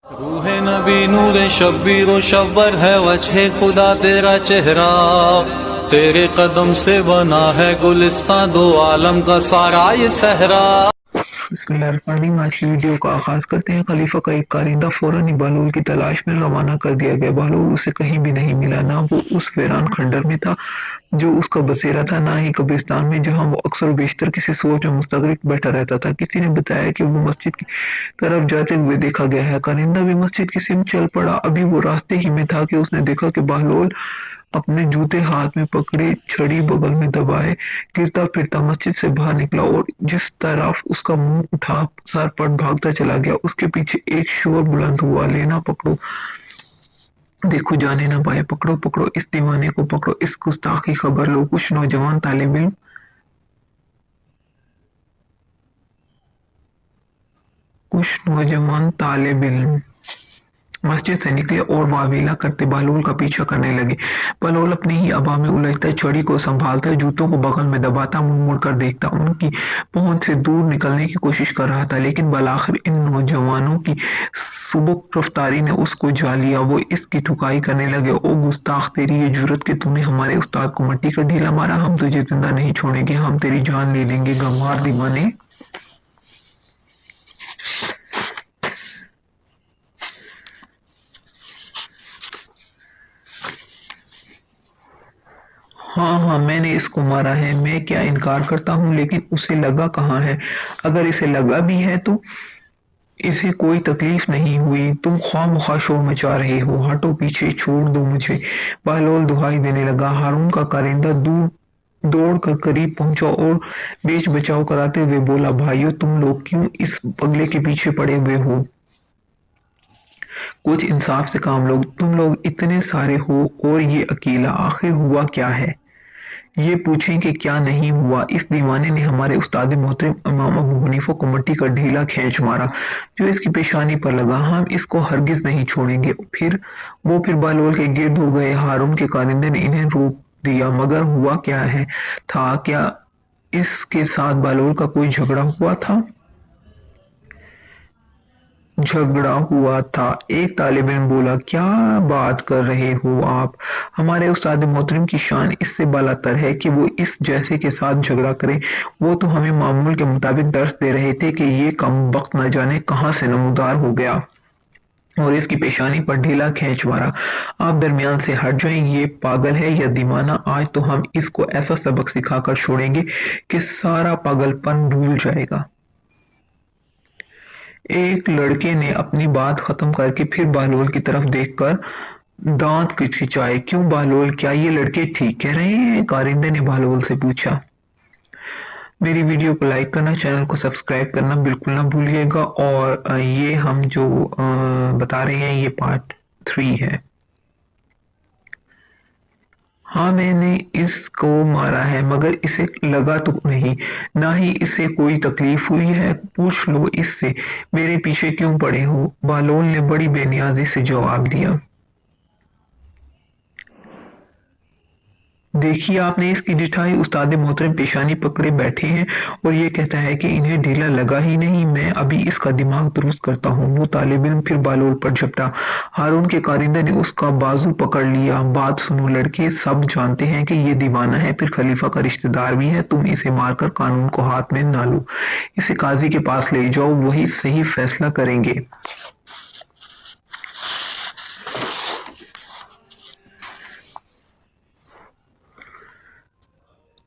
روح نبی نور شبیر و شبر ہے وجہ خدا تیرا چہرہ، تیرے قدم سے بنا ہے گلستان دو عالم کا سارا یہ صحرا۔ بسم اللہ الرحمن الرحیم۔ آج کی ویڈیو کا آغاز کرتے ہیں۔ خلیفہ کا ایک کارندہ فوراً ہی بہلول کی تلاش میں روانہ کر دیا گیا۔ بہلول اسے کہیں بھی نہیں ملا، نہ وہ اس ویران کھنڈر میں تھا جو اس کا بسیرا تھا، نہ ہی قبرستان میں جہاں وہ اکثر و بیشتر کسی سوچ میں مستغرق بیٹھا رہتا تھا۔ کسی نے بتایا کہ وہ مسجد کی طرف جاتے ہوئے دیکھا گیا ہے۔ کارندہ بھی مسجد کی سمت چل پڑا۔ ابھی وہ راستے ہی میں تھا کہ اس نے دیکھا کہ بہلول اپنے جوتے ہاتھ میں پکڑے، چھڑی بغل میں دبائے، گرتا پھرتا مسجد سے باہر نکلا اور جس طرف اس کا منہ اٹھا سر پٹ بھاگتا چلا گیا۔ اس کے پیچھے ایک شور بلند ہوا، لینا پکڑو، دیکھو جانے نہ پائے، پکڑو پکڑو اس دیوانے کو، پکڑو اس گستاخ کی خبر لو۔ کچھ نوجوان طالب علم مسجد سے نکلے اور واویلا کرتے بہلول کا پیچھا کرنے لگے۔ بہلول اپنی ہی ابا میں الجھتا، چھڑی کو سنبھالتا، جوتوں کو بغل میں دباتا، مڑ مڑ کر دیکھتا، ان کی پہنچ سے دور نکلنے کی کوشش کر رہا تھا، لیکن بالآخر ان نوجوانوں کی سبک رفتاری نے اس کو جا لیا۔ وہ اس کی ٹھکائی کرنے لگے۔ او گستاخ، تیری یہ جرأت کہ تو نے ہمارے استاد کو مٹی کا ڈھیلا مارا، ہم تجھے زندہ نہیں چھوڑیں گے، ہم تیری جان لے لیں گے، گنوار دیوانے۔ ہاں میں نے اس کو مارا ہے، میں کیا انکار کرتا ہوں، لیکن اسے لگا کہاں ہے؟ اگر اسے لگا بھی ہے تو اسے کوئی تکلیف نہیں ہوئی، تم خواہ مخواہ شور مچا رہے ہو، ہٹو پیچھے، چھوڑ دو مجھے۔ بہلول دہائی دینے لگا۔ ہارون کا کارندہ دوڑ کر قریب پہنچا اور بیچ بچاؤ کراتے ہوئے بولا، بھائیو تم لوگ کیوں اس پگلے کے پیچھے پڑے ہوئے ہو؟ کچھ انصاف سے کام لو، تم لوگ اتنے سارے ہو اور یہ اکیلا، آخر ہوا کیا ہے؟ یہ پوچھیں کہ کیا نہیں ہوا؟ اس دیوانے نے ہمارے استاد محترم امام ابو حنیفہ کو مٹی کا ڈھیلا کھینچ مارا جو اس کی پیشانی پر لگا، ہم اس کو ہرگز نہیں چھوڑیں گے۔ وہ پھر بہلول کے گرد ہو گئے۔ ہارون کے کارندے نے انہیں روک دیا۔ مگر ہوا کیا تھا؟ کیا اس کے ساتھ بہلول کا کوئی جھگڑا ہوا تھا؟ ایک طالب علم بولا، کیا بات کر رہے ہو آپ؟ ہمارے استاد محترم کی شان اس سے بالاتر ہے کہ وہ اس جیسے کے ساتھ جھگڑا کریں۔ وہ تو ہمیں معمول کے مطابق درس دے رہے تھے کہ یہ کمبخت نہ جانے کہاں سے نمودار ہو گیا اور اس کی پیشانی پر ڈھیلا کھینچ مارا۔ آپ درمیان سے ہٹ جائیں، یہ پاگل ہے یا دیوانہ؟ آج تو ہم اس کو ایسا سبق سکھا کر چھوڑیں گے کہ سارا پاگل پن بھول جائے گا۔ ایک لڑکے نے اپنی بات ختم کر کے پھر بہلول کی طرف دیکھ کر دانت کھچکھچائے۔ کیوں بہلول، کیا یہ لڑکے ٹھیک کہہ رہے ہیں؟ کارندے نے بہلول سے پوچھا۔ میری ویڈیو کو لائک کرنا، چینل کو سبسکرائب کرنا بالکل نہ بھولیے گا، اور یہ ہم جو بتا رہے ہیں یہ پارٹ 3 ہے۔ ہاں میں نے اس کو مارا ہے، مگر اسے لگا تو نہیں، نہ ہی اسے کوئی تکلیف ہوئی ہے۔ پوچھ لو اس سے، میرے پیچھے کیوں پڑے ہو؟ بہلول نے بڑی بے نیازی سے جواب دیا۔ دیکھیے آپ نے اس کی ڈٹھائی، استاد محترم پیشانی پکڑے بیٹھے ہیں اور یہ کہتا ہے کہ انہیں ڈھیلا لگا ہی نہیں۔ میں ابھی اس کا دماغ درست کرتا ہوں۔ وہ طالب علم پھر بہلول پر جھپٹا۔ ہارون کے کارندے نے اس کا بازو پکڑ لیا۔ بات سنو لڑکے، سب جانتے ہیں کہ یہ دیوانہ ہے، پھر خلیفہ کا رشتہ دار بھی ہے، تم اسے مار کر قانون کو ہاتھ میں نہ لو، اسے قاضی کے پاس لے جاؤ، وہی صحیح فیصلہ کریں گے۔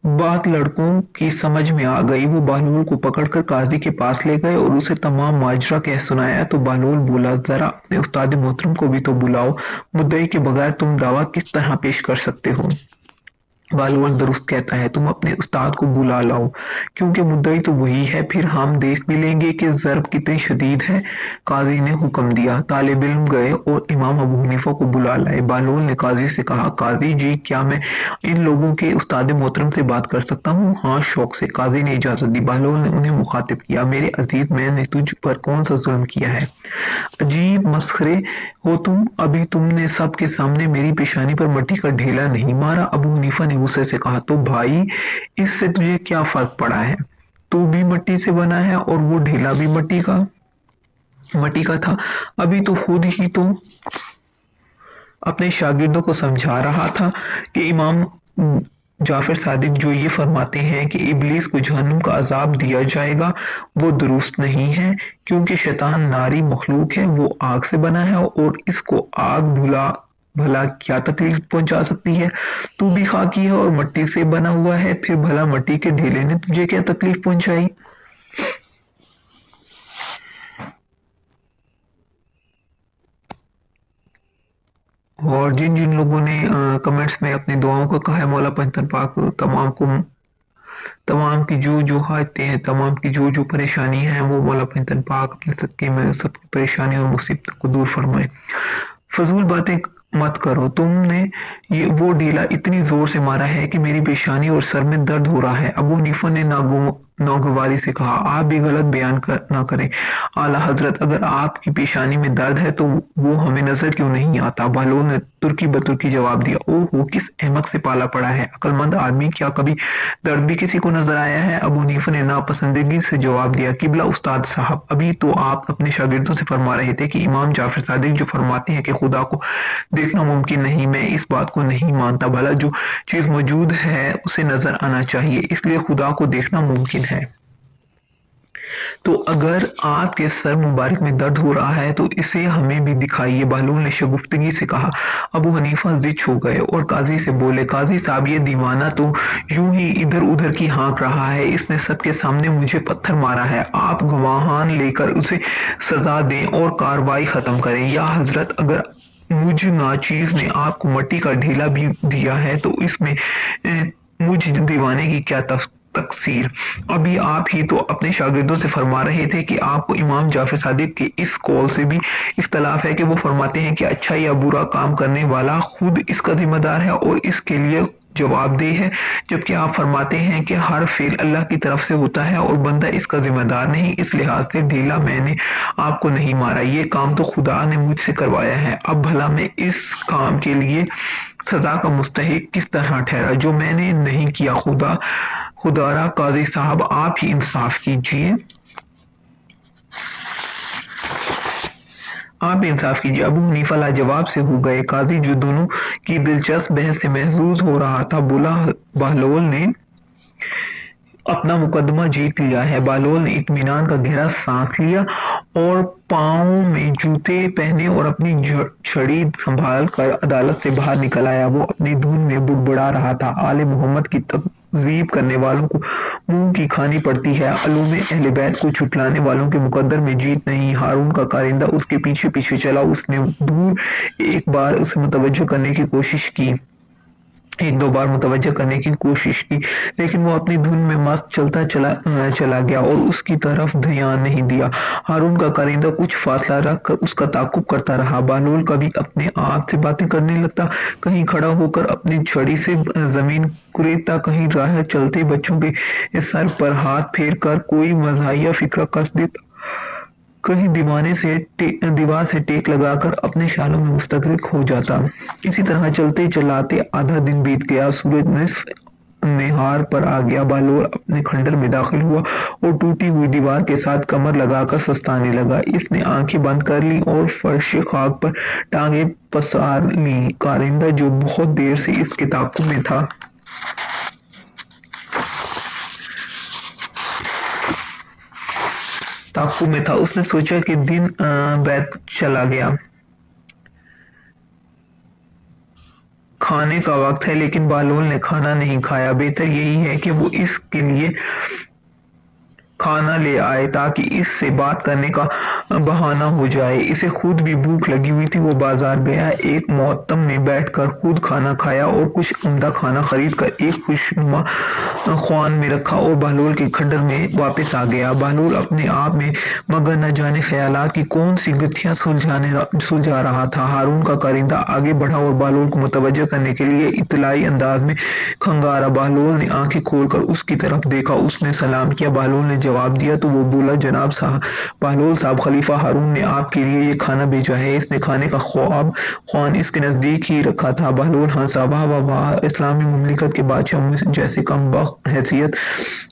بات لڑکوں کی سمجھ میں آ گئی۔ وہ بہلول کو پکڑ کر قاضی کے پاس لے گئے اور اسے تمام ماجرا کہہ سنایا تو بہلول بولا، ذرا اپنے استاد محترم کو بھی تو بلاؤ، مدعی کے بغیر تم دعویٰ کس طرح پیش کر سکتے ہو؟ بہلول درست کہتا ہے، تم اپنے استاد کو بلا لاؤ، کیونکہ مدعی تو وہی ہے، پھر ہم دیکھ بھی لیں گے کہ ضرب کتنی شدید ہے۔ قاضی نے حکم دیا۔ طالب علم گئے اور امام ابو حنیفہ کو بلا لائے۔ بہلول نے قاضی سے کہا، قاضی جی کیا میں ان لوگوں کے استاد محترم سے بات کر سکتا ہوں؟ ہاں شوق سے۔ قاضی نے اجازت دی۔ بہلول نے انہیں مخاطب کیا، میرے عزیز، میں نے تجھ پر کون سا ظلم کیا ہے؟ عجیب مسخرے ہو تم، ابھی تم نے سب کے سامنے میری پیشانی پر مٹی کا ڈھیلا نہیں مارا۔ ابو حنیفہ نے غصے سے کہا، تو بھائی اس سے تجھے کیا فرق پڑا ہے؟ تو بھی مٹی سے بنا ہے اور وہ ڈھیلا بھی مٹی کا۔ मट्टी का था। अभी तो खुद ही तो अपने शागिर्दों को समझा रहा था कि इमाम जाफर सादिक जो ये फरमाते हैं कि इब्लीस को जहन्नुम का अजाब दिया जाएगा, वो दुरुस्त नहीं है, क्योंकि शैतान नारी मखलूक है, वो आग से बना है और इसको आग भला क्या तकलीफ पहुंचा सकती है। तू भी खाकी है और मट्टी से बना हुआ है, फिर भला मट्टी के ढेले ने तुझे क्या तकलीफ पहुंचाई। और जिन जिन लोगों ने कमेंट्स में अपनी दुआओं को कहा है, मौला पंजतन पाक तमाम की जो हालतें हैं, तमाम की जो परेशानी है, वो मौला पंजतन पाक अपने सदके में सबकी परेशानी और मुसीबत को दूर फरमाए। फजूल बातें मत करो, तुमने ये वो ढीला इतनी जोर से मारा है कि मेरी पेशानी और सर में दर्द हो रहा है। अबू हनीफा ने नागवारी से कहा, आप भी गलत बयान ना करें आला हजरत, अगर आपकी पेशानी में दर्द है तो वो हमें नजर क्यों नहीं आता। बहलोल ने तुर्की बतुर्की जवाब दिया, ओहो किस अहमक से पाला पड़ा है, अक्लमंद आदमी, क्या कभी दर्द भी किसी को नजर आया है। अबू हनीफा ने नापसंदगी से जवाब दिया, किबला उस्ताद साहब, अभी तो आप अपने शागिर्दों से फरमा रहे थे कि इमाम जाफर सादिक जो फरमाते हैं कि खुदा को देखना मुमकिन नहीं, मैं इस बात को नहीं मानता, भला जो चीज मौजूद है उसे नजर आना चाहिए, इसलिए खुदा को देखना मुमकिन है। तो अगर आपके सर मुबारक में दर्द हो रहा है तो इसे हमें भी दिखाइए, बहलूल ने शगुफ्तगी से कहा। अबू हनीफा जिद हो गए और काजी से बोले, काजी साहब ये दीवाना तो यूं ही इधर उधर की हाँक रहा है, इसने सबके सामने मुझे पत्थर मारा है, आप गवाहान लेकर उसे सजा दें और कार्रवाई खत्म करें। या हजरत, अगर मुझ नाचीज ने आपको मट्टी का ढीला भी दिया है तो इसमें मुझ दीवाने की क्या तकसीर। अभी आप ही तो अपने शागिर्दों से फरमा रहे थे कि आपको इमाम जाफर सादिक के इस कौल से भी इख्तलाफ है कि वो फरमाते हैं कि अच्छा या बुरा काम करने वाला खुद इसका जिम्मेदार है और इसके लिए जवाबदेह है, जबकि आप फरमाते हैं कि हर फेल अल्लाह की तरफ से होता है और बंदा इसका जिम्मेदार नहीं। इस लिहाज से ढीला मैंने आपको नहीं मारा, ये काम तो खुदा ने मुझसे करवाया है। अब भला मैं इस काम के लिए सजा का मुस्तहिक किस तरह ठहरा जो मैंने नहीं किया। खुदारा काजी साहब, आप ही इंसाफ कीजिए, आप इंसाफ कीजिए। अबू हनीफा लाजवाब से हो गए। काजी जो दोनों की दिलचस्प बहस से महसूस हो रहा था, बोला, बहलोल ने अपना मुकदमा जीत लिया है। बहलोल ने इत्मीनान का गहरा सांस लिया और पाँव में जूते पहने और अपनी छड़ी संभाल कर अदालत से बाहर निकल आया। वो अपनी धुन में बुड़बुड़ा रहा था, आले मोहम्मद की तकजीब करने वालों को मुंह की खानी पड़ती है, अलूम अहले बैत को छुटलाने वालों के मुकद्दर में जीत नहीं। हारून का कारिंदा उसके पीछे पीछे चला, उसने दूर एक बार उसे मुतवज्जो करने की कोशिश की, एक दो बार मुतवज्जो करने की कोशिश की, लेकिन वो अपनी धुन में मस्त चलता चला गया और उसकी तरफ ध्यान नहीं दिया। हारून का कारिंदा कुछ फासला रख कर उसका ताकुब करता रहा। बहलोल कभी अपने आप से बातें करने लगता, कहीं खड़ा होकर अपनी छड़ी से जमीन कुरेदता, कहीं राह चलते बच्चों के सर पर हाथ फेर कर कोई मज़ाहिया फिक्र कस देता, कहीं दीवार से टेक लगाकर अपने ख्यालों में मुस्तगरिक हो जाता। इसी तरह चलते चलाते आधा दिन बीत गया। सूरज निस्फ निहार पर आ गया। बहलोल अपने खंडर में दाखिल हुआ और टूटी हुई दीवार के साथ कमर लगाकर सस्ताने लगा। इसने आंखें बंद कर ली और फर्श खाक पर टांगे पसार ली। कारिंदा जो बहुत देर से इसके ताक़ुब में था, उसने सोचा कि दिन बैत चला गया, खाने का वक्त है, लेकिन बहलोल ने खाना नहीं खाया। बेहतर यही है कि वो इसके लिए खाना ले आए ताकि इससे बात करने का बहाना हो जाए। इसे खुद भी भूख लगी हुई थी। वो बाजार गया, एक मोहत्तम में बैठकर खुद खाना खाया और कुछ उम्दा खाना खरीद कर एक खुशनुमा ख्वान में रखा और बहलोल के खंडर में वापस आ गया। बहलोल अपने आप में मगर न जाने ख्यालात की कौन सी गत्थियां सुलझा रहा था। हारून का कारिंदा आगे बढ़ा और बहलोल को मुतवज्जो करने के लिए इतलाई अंदाज में खंगारा। बहलोल ने आंखें खोलकर उसकी तरफ देखा, उसने सलाम किया। बहलोल ने जवाब दिया तो वो बोला, जनाब साहब, बहलोल साहब, खलीफा हारून ने आपके लिए ये खाना भेजा है। इसने खाने का ख्वान इसके नजदीक ही रखा था। बहलोल हंसा, वाह वाह वाह, इस्लामी मुमलिकत के बादशाह जैसे कम वक्त हैसियत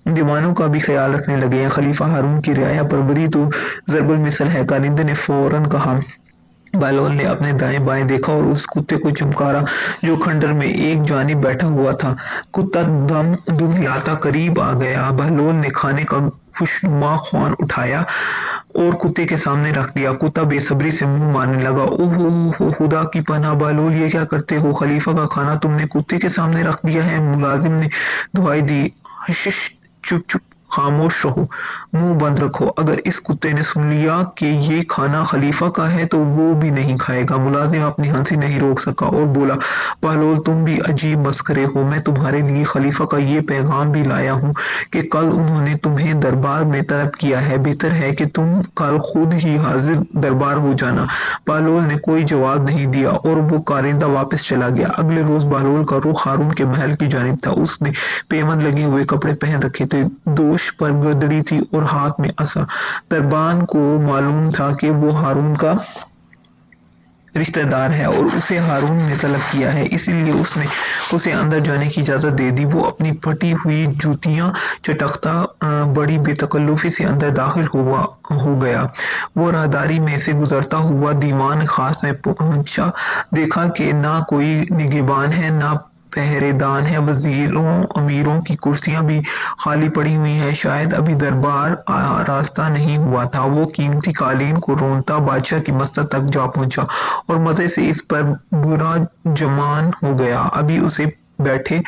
दीवानों का भी ख्याल रखने लगे हैं। खलीफा हारून की रियाया परवरी तो ज़रबुल मिसल है। कारिंदे ने फौरन कहा। बहलोल ने अपने दाएं बाएं देखा और उस कुत्ते को चमकारा जो खंडर में एक जानिब बैठा हुआ था। कुत्ता दुम हिलाता करीब आ गया। बहलोल ने खाने का खुशनुमा ख्वान उठाया और कुत्ते के सामने रख दिया। कुत्ता बेसब्री से मुंह मारने लगा। ओहो खुदा की पनाह बहलोल, ये क्या करते हो? खलीफा का खाना तुमने कुत्ते के सामने रख दिया है। मुलाजिम ने दुहाई दी। हश, चुप चुप, खामोश रहो, मुंह बंद रखो। अगर इस कुत्ते ने सुन लिया कि ये खाना खलीफा का है तो वो भी नहीं खाएगा। मुलाजिम अपनी हंसी नहीं रोक सका और बोला, बहलोल तुम भी अजीब मस्करे हो। मैं तुम्हारे लिए खलीफा का ये पैगाम भी लाया हूँ कि कल उन्होंने तुम्हें दरबार में तलब किया है। बेहतर है कि तुम कल खुद ही हाजिर दरबार हो जाना। बहलोल ने कोई जवाब नहीं दिया और वो कारिंदा वापस चला गया। अगले रोज बहलोल का रुख हारून के महल की जानिब था। उसने पेमंद लगे हुए कपड़े पहन रखे थे, दोष पर गदड़ी थी और हाथ में असा। दरबान को मालूम था कि वो हारून का रिश्तेदार है और उसे हारून ने तलब किया है, इसीलिए उसने उसे अंदर जाने की इजाजत दे दी। वो अपनी फटी हुई जूतियां चटकता बड़ी बेतकल्लुफी से अंदर दाखिल हो गया। वो राहदारी में से गुजरता हुआ दीवान खास में पहुंचा। देखा कि ना कोई निगहबान है ना पहरेदान है। वजीरों अमीरों की कुर्सियां भी खाली पड़ी हुई हैं। शायद अभी दरबार रास्ता नहीं हुआ था। वो कीमती कालीन को रोनता बादशाह की मस्जिद तक जा पहुंचा और मजे से इस पर बुरा जमान हो गया। अभी उसे बैठे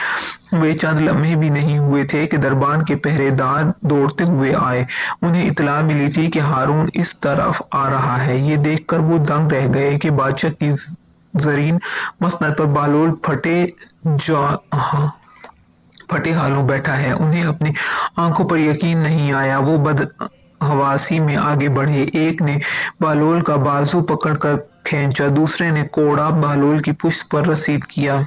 हुए चंद लम्हे भी नहीं हुए थे कि दरबार के पहरेदार दौड़ते हुए आए। उन्हें इतला मिली थी कि हारून इस तरफ आ रहा है। ये देखकर वो दंग रह गए कि बादशाह की जरीन मसनद पर बहलोल फटे हालों बैठा है। उन्हें अपनी आंखों पर यकीन नहीं आया। वो बदहवासी में आगे बढ़े। एक ने बहलोल का बाजू पकड़कर खींचा, दूसरे ने कोड़ा बहलोल की पुश्त पर रसीद किया।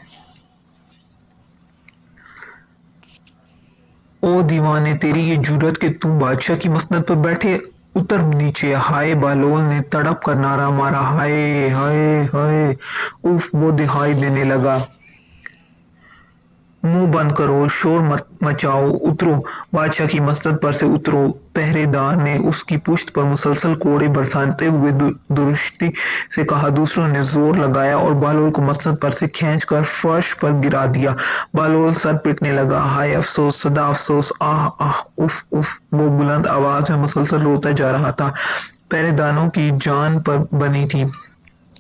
ओ दीवाने, तेरी ये जुर्रत कि तू बादशाह की मसनद पर बैठे, उतर नीचे। हाय, बहलोल ने तड़प कर नारा मारा। हाय हाय हाय, उफ, वो दिखाई देने लगा। मुंह बंद करो, शोर मत मचाओ, उतरो, बादशाह की मस्जिद पर से उतरो। पहरेदार ने उसकी पुश्त पर मुसलसल कोड़े बरसाते हुए दुरुस्ती से कहा। दूसरों ने जोर लगाया और बहलोल को मस्जिद पर से खींचकर फर्श पर गिरा दिया। बहलोल सर पिटने लगा। हाय अफसोस, सदा अफसोस, आह आह, उफ उफ। वो बुलंद आवाज में मुसलसल रोता जा रहा था। पहरेदारों की जान पर बनी थी,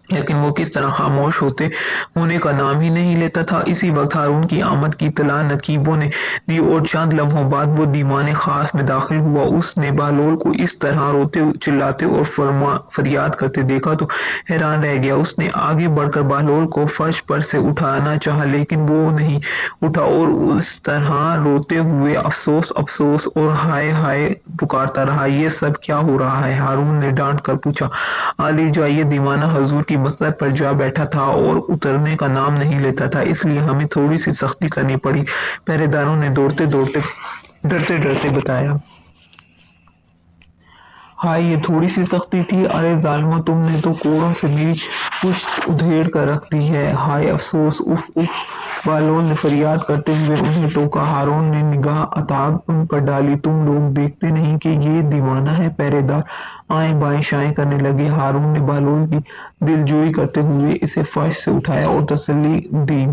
लेकिन वो किस तरह खामोश होने का नाम ही नहीं लेता था। इसी वक्त हारून की आमद की इत्तला नकीबों ने दी और चंद लम्हों बाद वो दीवाने खास में दाखिल हुआ। उसने बहलोल को इस तरह रोते चिल्लाते और फरियाद करते देखा तो हैरान रह गया। उसने आगे बढ़कर बहलोल को फर्श पर से उठाना चाहा, लेकिन वो नहीं उठा और उस तरह रोते हुए अफसोस अफसोस और हाय हाय पुकारता रहा। ये सब क्या हो रहा है? हारून ने डांट कर पूछा। आली जाइए, दीवाना हजूर की मसजिद पर जा बैठा था और उतरने का नाम नहीं लेता था, इसलिए हमें थोड़ी सी सख्ती करनी पड़ी, पहरेदारों ने डरते डरते बताया। हाय, ये थोड़ी सी सख्ती थी? अरे जालिमा, तुमने तो कोड़ों से मेरी पुश्त उधेड़ कर रख दी है। हाय अफसोस, उफ उफ, बहलोल ने फरियाद करते हुए उन्हें टोका। हारून ने निगाह अताब उन पर डाली। तुम लोग देखते नहीं कि ये दीवाना है? पहरेदार आए बाएं शाएं करने लगे। हारून ने बहलोल की दिलजोई करते हुए इसे फर्श से उठाया और तसल्ली दी,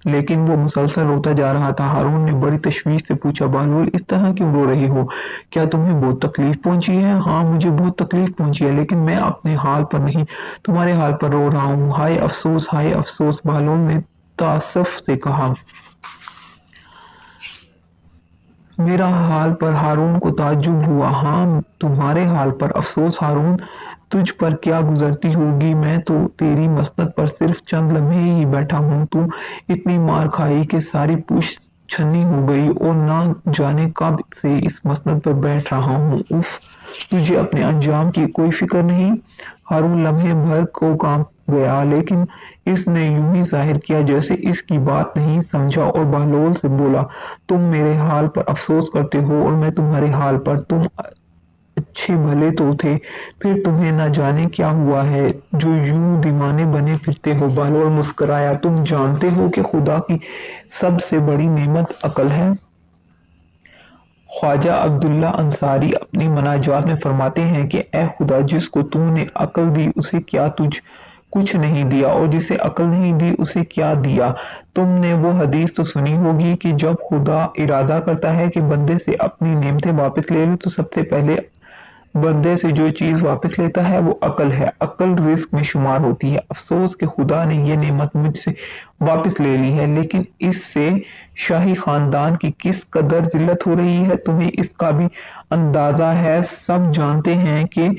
लेकिन वो मुसलसल रोता जा रहा था। हारून ने बड़ी तशवीश से पूछा, बहलोल इस तरह क्यों रो रही हो? क्या तुम्हें बहुत तकलीफ पहुंची है? हाँ, मुझे बहुत तकलीफ पहुंची है, लेकिन मैं अपने हाल पर नहीं, तुम्हारे हाल पर रो रहा हूँ। हाय अफसोस, बहलोल ने तासफ से कहा। मेरा हाल पर हारून को ताज्जुब हुआ। हाँ, तुम्हारे हाल पर अफसोस? हारून, तुझ पर क्या गुजरती होगी? मैं तो तेरी मसनद पर सिर्फ चंद लम्हे ही बैठा हूँ। तू इतनी मार खाई कि सारी पुश्त छन्नी हो गई और ना जाने कब से इस मसनद पर बैठ रहा हूँ। उफ, तुझे अपने अंजाम की कोई फिक्र नहीं? हारून लम्हे भर को कांप गया, लेकिन इसने यूं ही जाहिर किया जैसे इसकी बात नहीं समझा और बहलोल से बोला, तुम मेरे हाल पर अफसोस करते हो और मैं तुम्हारे हाल पर। तुम अच्छे भले तो थे, फिर तुम्हें न जाने क्या हुआ है जो यूं दीवाने बने फिरते हो। बहलोल मुस्कुराया। तुम जानते हो कि खुदा की सबसे बड़ी नेमत अक्ल है। ख्वाजा अब्दुल्ला अंसारी अपनी मनाजात में फरमाते हैं कि ए खुदा, जिसको तूने अक्ल दी उसे क्या तुझ कुछ नहीं दिया, और जिसे अक्ल नहीं दी उसे क्या दिया। तुमने वो हदीस तो सुनी होगी कि जब खुदा इरादा करता है कि बंदे से अपनी नेमतें वापस ले ले तो सबसे पहले बंदे से जो चीज वापस लेता है वो अक्ल है। अक्ल रिस्क में शुमार होती है। अफसोस कि खुदा ने ये नेमत मुझसे वापस ले ली है, लेकिन इससे शाही खानदान की किस कदर जिल्लत हो रही है तुम्हें इसका भी अंदाजा है। सब जानते हैं कि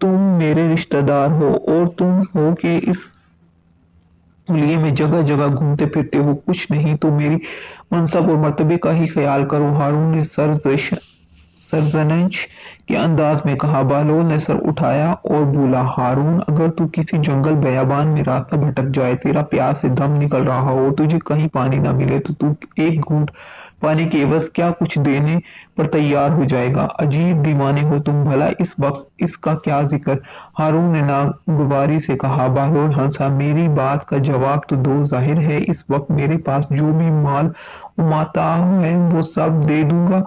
तुम मेरे रिश्तेदार हो, और तुम हो कि इस लिए मैं जगह जगह घूमते फिरते हो। कुछ नहीं तो मेरी मनसब और मर्तबे का ही ख्याल करो। हारून ने सरजनश के अंदाज में कहा। बहलोल ने सर उठाया और बोला, हारून, अगर तू किसी जंगल बयाबान में रास्ता भटक जाए, तेरा प्यास से दम निकल रहा हो, तुझे कहीं पानी ना मिले, तो तू एक घूंट पानी के एवज क्या कुछ देने पर तैयार हो जाएगा। अजीब दीवाने हो तुम। भला इस वक्त इसका क्या जिक्र। हारून ने नागवारी से कहा। बहलोल हंसा। मेरी बात का जवाब तो दो। जाहिर है इस वक्त मेरे पास जो भी माल उमाता है वो सब दे दूंगा।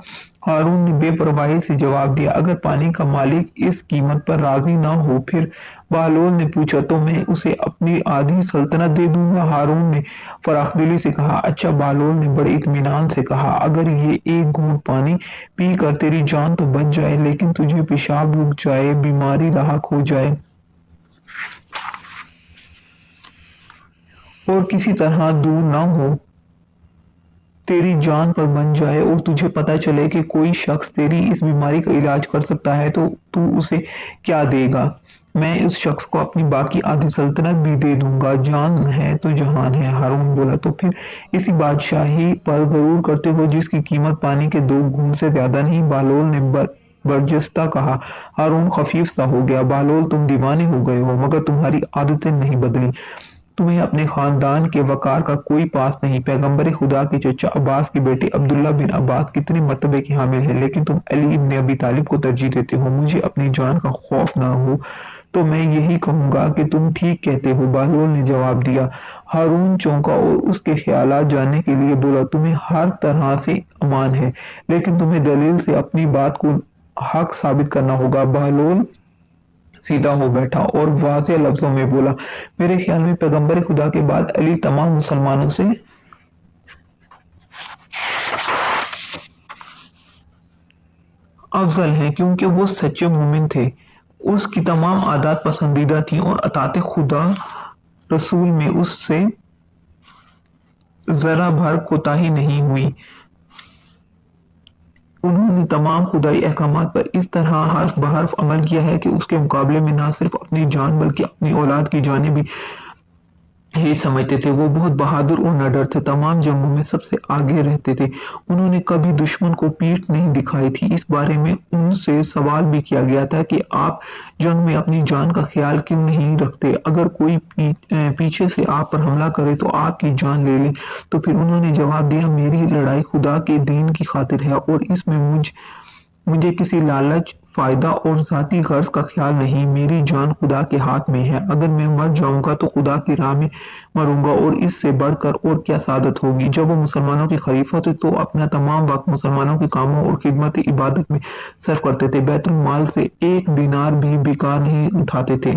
हारून ने बेपरवाही से जवाब दिया। अगर पानी का मालिक इस कीमत पर राजी ना हो फिर? बहलोल ने पूछा। तो मैं उसे अपनी आधी सल्तनत दे दूंगा। हारून ने फराखदिली से कहा। अच्छा। बहलोल ने बड़े इत्मीनान से कहा, अगर ये एक घूंट पानी पी कर तेरी जान तो बच जाए, लेकिन तुझे पेशाब रुक जाए, बीमारी लाहक हो जाए और किसी तरह दूर ना हो, तेरी जान पर बन जाए, और तुझे पता चले कि कोई शख्स तेरी इस बीमारी का इलाज कर सकता है, तो तू उसे क्या देगा? मैं उस शख्स को अपनी बाकी आधी सल्तनत भी दे दूंगा। जान है तो जहान है। हारून बोला। तो फिर इसी बादशाही पर गरूर करते हो जिसकी कीमत पानी के दो घूंट से ज्यादा नहीं। बहलोल ने बर्जस्ता कहा। हारून खफीफ सा हो गया। बहलोल, तुम दीवाने हो गए हो, मगर तुम्हारी आदतें नहीं बदली। तुम्हें अपने खानदान के वकार का कोई पास नहीं। पैगंबर खुदा के चचा अब्बास के बेटे अब्दुल्ला बिन अब्बास कितने मर्तबे के हामिल हैं, लेकिन तुम अली इब्न अबी तालिब को तरजीह देते हो। मुझे अपनी जान का खौफ ना हो तो मैं यही कहूंगा कि तुम ठीक कहते हो। बहलोल ने जवाब दिया। हारून चौंका और उसके ख्यालात जानने के लिए बोला, तुम्हें हर तरह से अमान है, लेकिन तुम्हें दलील से अपनी बात को हक साबित करना होगा। बहलोल सीधा हो बैठा और वाज़ेह लफ्जों में बोला, मेरे ख्याल में पैगंबर खुदा के बाद अली तमाम मुसलमानों से अफजल हैं, क्योंकि वो सच्चे मोमिन थे। उसकी तमाम आदत पसंदीदा थी और अताते खुदा रसूल में उससे जरा भर कोताही नहीं हुई। उन्होंने तमाम खुदाई अहकामात पर इस तरह हर्फ बहर्फ अमल किया है कि उसके मुकाबले में ना सिर्फ अपनी जान बल्कि अपनी औलाद की जाने भी ही समझते थे। वो बहुत बहादुर और निडर थे, तमाम जंगों में सबसे आगे रहते थे। उन्होंने कभी दुश्मन को पीठ नहीं दिखाई थी। इस बारे में उनसे सवाल भी किया गया था कि आप जंग में अपनी जान का ख्याल क्यों नहीं रखते? अगर कोई पीछे से आप पर हमला करे तो आपकी जान ले ले। तो फिर उन्होंने जवाब दिया, मेरी लड़ाई खुदा के दीन की खातिर है और इसमें मुझे किसी लालच, फायदा और जाती गर्ज का ख्याल नहीं। मेरी जान खुदा के हाथ में है। अगर मैं मर जाऊंगा तो खुदा की राह में मरूंगा, और इससे बढ़कर और क्या सादत होगी। जब वो मुसलमानों के खलीफा थे तो अपना तमाम वक्त मुसलमानों के कामों और खिदमत इबादत में सर्फ करते थे। बैतुल माल से एक दिनार भी बेकार नहीं उठाते थे।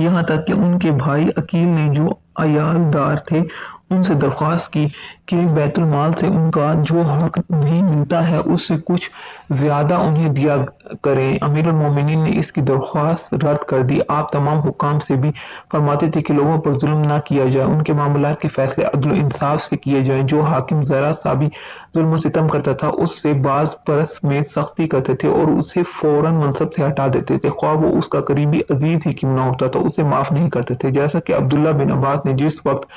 यहाँ तक कि उनके भाई अकील ने, जो अयालदार थे, उनसे दरख्वास्त की कि बैतुल माल से उनका जो हक नहीं मिलता है उससे कुछ ज्यादा उन्हें दिया करें। अमीरुल मोमिनीन ने इसकी दरख्वास्त रद्द कर दी। आप तमाम हुक्काम से भी फरमाते थे कि लोगों पर जुल्म ना किया जाए, उनके मामलात के फैसले अदल इंसाफ से किए जाएं। जो हाकिम जरा सा भी जुल्म सितम करता था उससे बाज परस में सख्ती करते थे और उसे फौरन मनसब से हटा देते थे, ख्वाह वो उसका करीबी अजीज ही क्यों ना होता था, उसे माफ नहीं करते थे। जैसा कि अब्दुल्ला बिन अब्बास ने जिस वक्त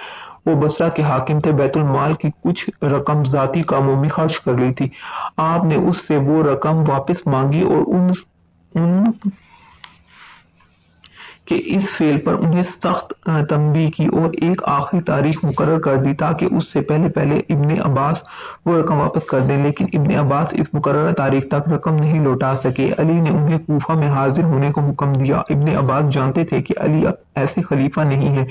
वो बसरा के हाकिम थे बैतुल माल की कुछ रकम जाती कामों में खर्च कर ली थी, आपने उससे वो रकम वापस मांगी और उन کہ اس فعل پر انہیں سخت تنبیہ کی اور ایک آخری تاریخ مقرر کر دی تاکہ اس سے پہلے ابن عباس وہ رقم واپس کر دیں، لیکن ابن عباس اس مقررہ تاریخ تک رقم نہیں لوٹا سکے۔ علی نے انہیں کوفہ میں حاضر ہونے کو حکم دیا۔ ابن عباس جانتے تھے کہ علی اب ایسے خلیفہ نہیں ہیں،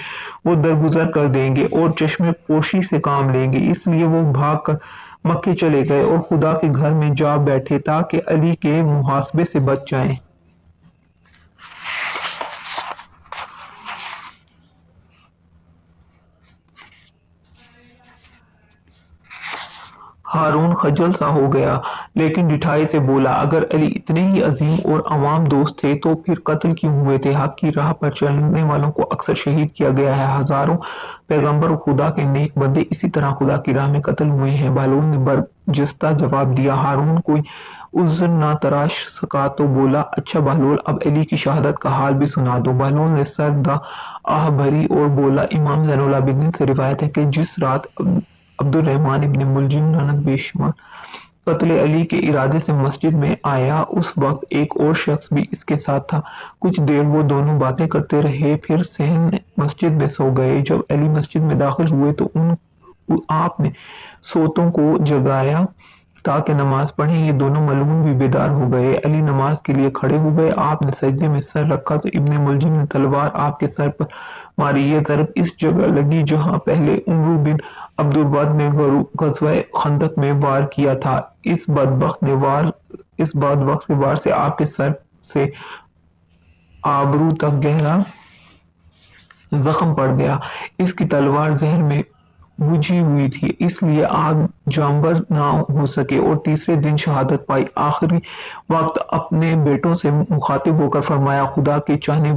وہ درگزر کر دیں گے اور چشم پوشی سے کام لیں گے، اس لیے وہ بھاگ کر مکے چلے گئے اور خدا کے گھر میں جا بیٹھے تاکہ علی کے محاسبے سے بچ جائیں۔ ہارون خجل سا ہو گیا لیکن ڈٹھائی سے بولا، اگر علی اتنے ہی عظیم اور عوام دوست تھے تو پھر قتل کیوں ہوئے تھے؟ حق کی راہ پر چلنے والوں کو اکثر شہید کیا گیا ہے، ہزاروں پیغمبر اور خدا کے نیک بندے اسی طرح خدا کی راہ میں قتل ہوئے ہیں۔ بہلول نے برجستہ جواب دیا۔ ہارون کوئی عذر نہ تراش سکا تو بولا، اچھا بہلول، اب علی کی شہادت کا حال بھی سنا دو۔ بہلول نے سر آہ بھری اور بولا، امام زین العابدین سے روایت ہے کہ جس رات عبد الرحمن ابن ملجم ناند بے شمار قتل علی کے ارادے سے مسجد میں آیا، اس وقت ایک اور شخص بھی اس کے ساتھ تھا۔ کچھ دیر وہ دونوں باتیں کرتے رہے، پھر صحن مسجد میں سو گئے۔ جب علی مسجد میں داخل ہوئے تو آپ نے سوتوں کو جگایا تاکہ نماز پڑھیں، یہ دونوں ملعون بھی بیدار ہو گئے۔ علی نماز کے لیے کھڑے ہو گئے، آپ نے سجدے میں سر رکھا تو ابن ملجم نے تلوار آپ کے سر پر ماری، یہ ضرب اس جگہ لگی جہاں پہلے عمرو بن عبدالود نے غزوہ خندق میں وار کیا تھا۔ اس بدبخت کے وار سے آپ کے سر سے آبرو تک گہرا زخم پڑ گیا۔ اس کی تلوار زہر میں بجھی ہوئی تھی، اس لیے آپ جانبر نہ ہو سکے اور تیسرے دن شہادت پائی۔ آخری وقت اپنے بیٹوں سے مخاطب ہو کر فرمایا، خدا کے چاہنے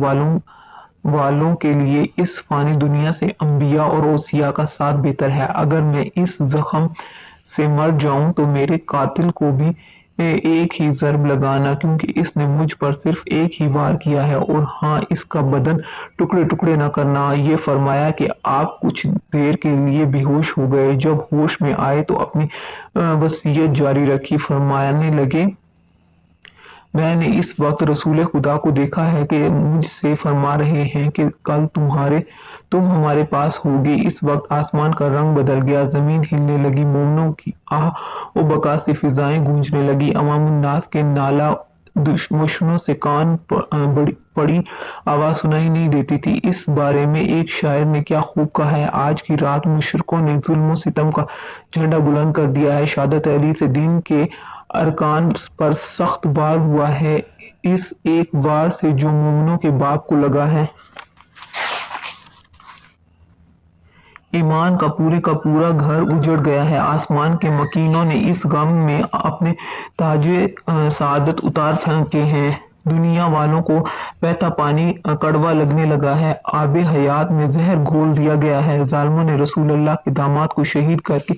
والوں کے لیے اس فانی دنیا سے انبیاء اور اوصیاء کا ساتھ بہتر ہے۔ اگر میں اس زخم سے مر جاؤں تو میرے قاتل کو بھی ایک ہی ضرب لگانا، کیونکہ اس نے مجھ پر صرف ایک ہی وار کیا ہے، اور ہاں، اس کا بدن ٹکڑے ٹکڑے نہ کرنا۔ یہ فرمایا کہ آپ کچھ دیر کے لیے بے ہوش ہو گئے، جب ہوش میں آئے تو اپنی وصیت جاری رکھی، فرمانے لگے، میں نے اس وقت رسول خدا کو دیکھا ہے کہ مجھ سے فرما رہے ہیں کہ کل تم ہمارے پاس ہوگے۔ اس وقت آسمان کا رنگ بدل گیا، زمین ہلنے لگی، مومنوں کی آہ و بکا سے فضائیں گونجنے لگی، عوام الناس کے نالہ دشمشوں سے کان پڑی آواز سنائی نہیں دیتی تھی۔ اس بارے میں ایک شاعر نے کیا خوب کہا ہے، آج کی رات مشرکوں نے ظلم و ستم کا جھنڈا بلند کر دیا ہے، شہادت علی سے دین کے ارکان پر سخت وار ہوا ہے، اس ایک وار سے جو مومنوں کے باپ کو لگا ہے۔ ایمان کا پورا گھر اجڑ گیا ہے، آسمان کے مکینوں نے اس غم میں اپنے تاج سعادت اتار پھینکے ہیں، دنیا والوں کو بہتا پانی کڑوا لگنے لگا ہے، آب حیات میں زہر گھول دیا گیا ہے، ظالموں نے رسول اللہ کے داماد کو شہید کر کے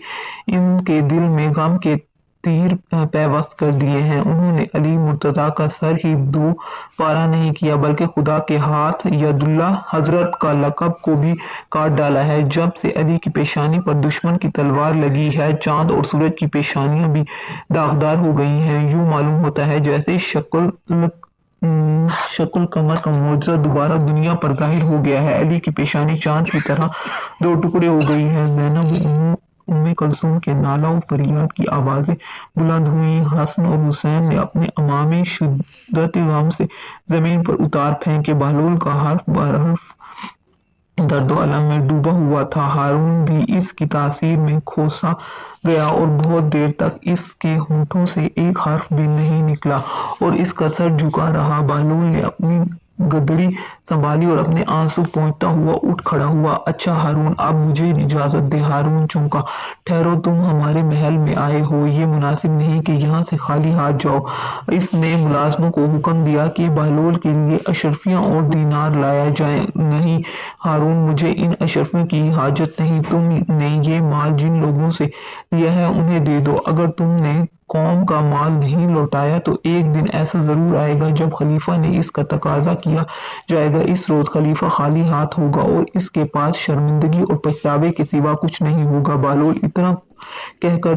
ان کے دل میں غم کے تیر پیوست کر دیے ہیں، انہوں نے علی مرتضیٰ کا سر ہی دو پارہ نہیں کیا بلکہ خدا کے ہاتھ ید اللہ حضرت کا لقب کو بھی کاٹ ڈالا ہے۔ جب سے علی کی پیشانی پر دشمن کی تلوار لگی ہے، چاند اور سورج کی پیشانیاں بھی داغدار ہو گئی ہیں، یوں معلوم ہوتا ہے جیسے شکل قمر کا معجزہ دوبارہ دنیا پر ظاہر ہو گیا ہے، علی کی پیشانی چاند کی طرح دو ٹکڑے ہو گئی ہے، زینب ام کلثوم کے نالہ و فریاد کی آوازیں بلند ہوئیں، حسن اور حسین نے اپنے امامے شدت غم سے زمین پر اتار پھینکے، بہلول کا حرف بر حرف درد و الم میں ڈوبا ہوا تھا، ہارون بھی اس کی تاثیر میں کھوسا گیا اور بہت دیر تک اس کے ہونٹوں سے ایک حرف بھی نہیں نکلا اور اس کا سر جھکا رہا۔ بہلول نے اپنی گدڑی سنبھالی اور اپنے آنسو پونچھتا ہوا اٹھ کھڑا ہوا۔ اچھا ہارون، اب مجھے اجازت دے۔ ہارون چونکا۔ ٹھہرو، تم ہمارے محل میں آئے ہو، یہ مناسب نہیں کہ یہاں سے خالی ہاتھ جاؤ۔ اس نے ملازموں کو حکم دیا کہ بہلول کے لیے اشرفیاں اور دینار لایا جائے۔ نہیں ہارون، مجھے ان اشرفیوں کی حاجت نہیں، تم نے یہ مال جن لوگوں سے لیا ہے انہیں دے دو۔ اگر تم نے قوم کا مال نہیں لوٹایا تو ایک دن ایسا ضرور آئے گا جب خلیفہ نے اس کا تقاضا کیا جائے گا، اس روز خلیفہ خالی ہاتھ ہوگا اور اس کے پاس شرمندگی اور پچھتاوے کے سوا کچھ نہیں ہوگا۔ بہلول اتنا کہہ کر